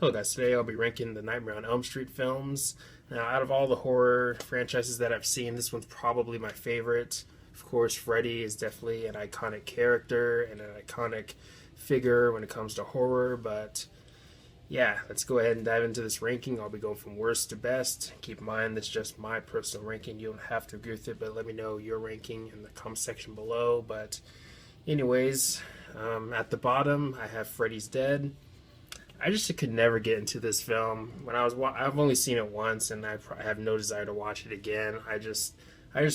Hello guys, today I'll be ranking the Nightmare on Elm Street films. Now, out of all the horror franchises that I've seen, this one's probably my favorite. Of course, Freddy is definitely an iconic character and an iconic figure when it comes to horror, but yeah, let's go ahead and dive into this ranking. I'll be going from worst to best. Keep in mind, that's just my personal ranking. You don't have to agree with it, but let me know your ranking in the comment section below. But anyways, at the bottom, I have Freddy's Dead. I just could never get into this film. I've only seen it once, and I have no desire to watch it again. I just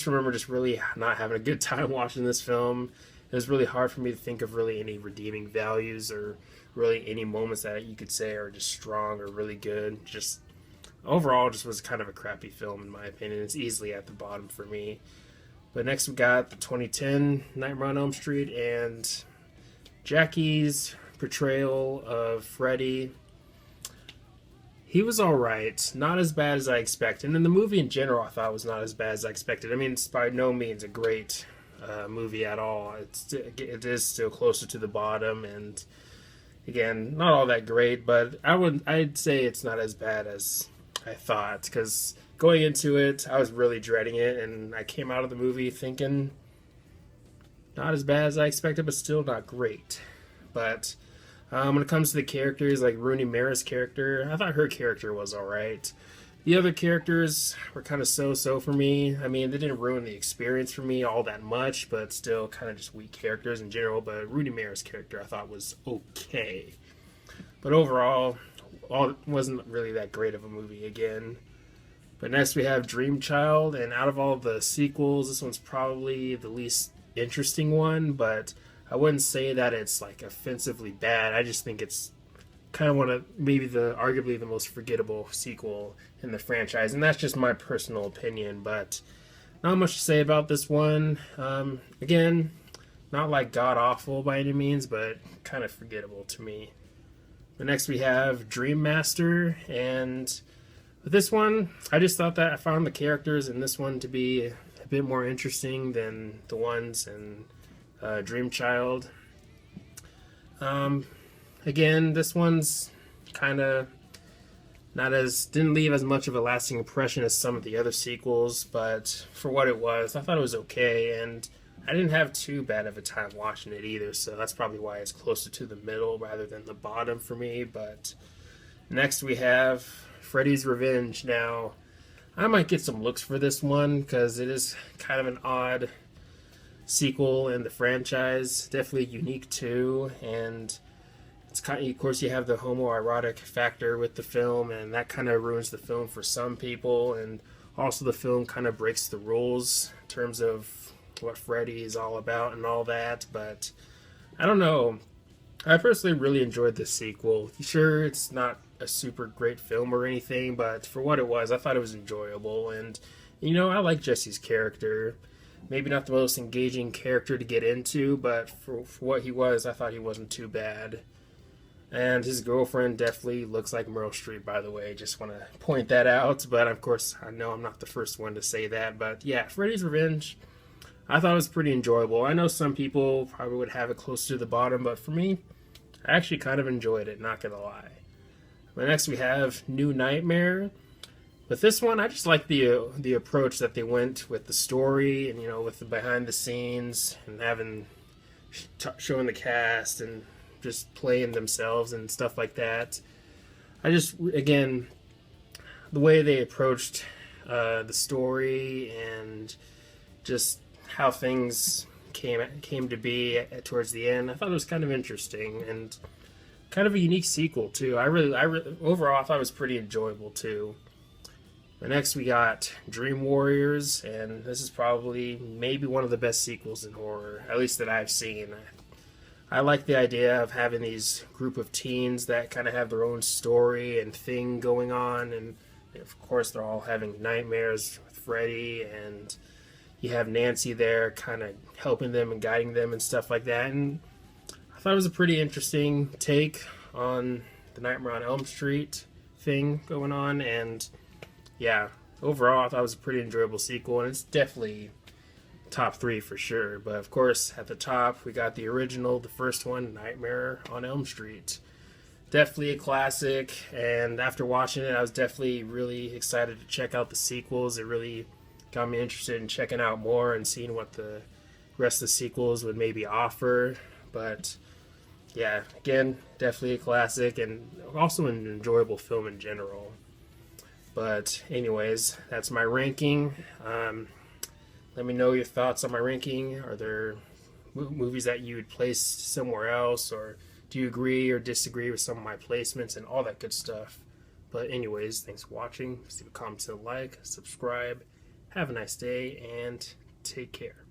remember just really not having a good time watching this film. It was really hard for me to think of really any redeeming values or really any moments that you could say are just strong or really good. Just overall, just was kind of a crappy film in my opinion. It's easily at the bottom for me. But next we got the 2010 Nightmare on Elm Street and Jackie's portrayal of Freddy. He was alright, not as bad as I expected, and the movie in general I thought was not as bad as I expected. I mean, it's by no means a great movie at all. It is still closer to the bottom, and again, not all that great. But I'd say it's not as bad as I thought, because going into it, I was really dreading it, and I came out of the movie thinking not as bad as I expected, but still not great. But when it comes to the characters, like Rooney Mara's character, I thought her character was alright. The other characters were kind of so-so for me. I mean, they didn't ruin the experience for me all that much, but still kind of just weak characters in general. But Rooney Mara's character I thought was okay. But overall, it wasn't really that great of a movie again. But next we have Dream Child, and out of all the sequels, this one's probably the least interesting one, but I wouldn't say that it's like offensively bad. I just think it's kind of one of maybe arguably the most forgettable sequel in the franchise, and that's just my personal opinion. But not much to say about this one. Again, not like god awful by any means, but kind of forgettable to me. But next we have Dream Master, and with this one, I just thought that I found the characters in this one to be a bit more interesting than the ones in Dream Child. Again, this one's kind of didn't leave as much of a lasting impression as some of the other sequels, but for what it was, I thought it was okay, and I didn't have too bad of a time watching it either, so that's probably why it's closer to the middle rather than the bottom for me. But next we have Freddy's Revenge. Now, I might get some looks for this one because it is kind of an odd sequel in the franchise, definitely unique too, and it's kind of course you have the homoerotic factor with the film, and that kind of ruins the film for some people, and also the film kind of breaks the rules in terms of what Freddy is all about and all that. But I don't know, I personally really enjoyed this sequel. Sure, it's not a super great film or anything, but for what it was, I thought it was enjoyable, and I like Jesse's character. Maybe not the most engaging character to get into, but for what he was, I thought he wasn't too bad. And his girlfriend definitely looks like Meryl Streep, by the way. Just want to point that out. But of course, I know I'm not the first one to say that. But yeah, Freddy's Revenge, I thought it was pretty enjoyable. I know some people probably would have it close to the bottom, but for me, I actually kind of enjoyed it, not gonna lie. But next we have New Nightmare. With this one, I just like the approach that they went with the story, and with the behind the scenes and having showing the cast and just playing themselves and stuff like that. I just, again, the way they approached the story and just how things came to be towards the end, I thought it was kind of interesting and kind of a unique sequel too. Overall, I thought it was pretty enjoyable too. But next we got Dream Warriors, and this is probably maybe one of the best sequels in horror, at least that I've seen. I like the idea of having these group of teens that kind of have their own story and thing going on, and of course they're all having nightmares with Freddy, and you have Nancy there kind of helping them and guiding them and stuff like that. And I thought it was a pretty interesting take on the Nightmare on Elm Street thing going on, and yeah, overall I thought it was a pretty enjoyable sequel, and it's definitely top 3 for sure. But of course, at the top we got the original, the first one, Nightmare on Elm Street. definitely a classic. And after watching it, I was definitely really excited to check out the sequels. It really got me interested in checking out more and seeing what the rest of the sequels would maybe offer. But yeah, again, definitely a classic and also an enjoyable film in general. But anyways, that's my ranking. Let me know your thoughts on my ranking. Are there movies that you would place somewhere else, or do you agree or disagree with some of my placements and all that good stuff? But anyways, thanks for watching. Leave a comment, like, subscribe. Have a nice day, and take care.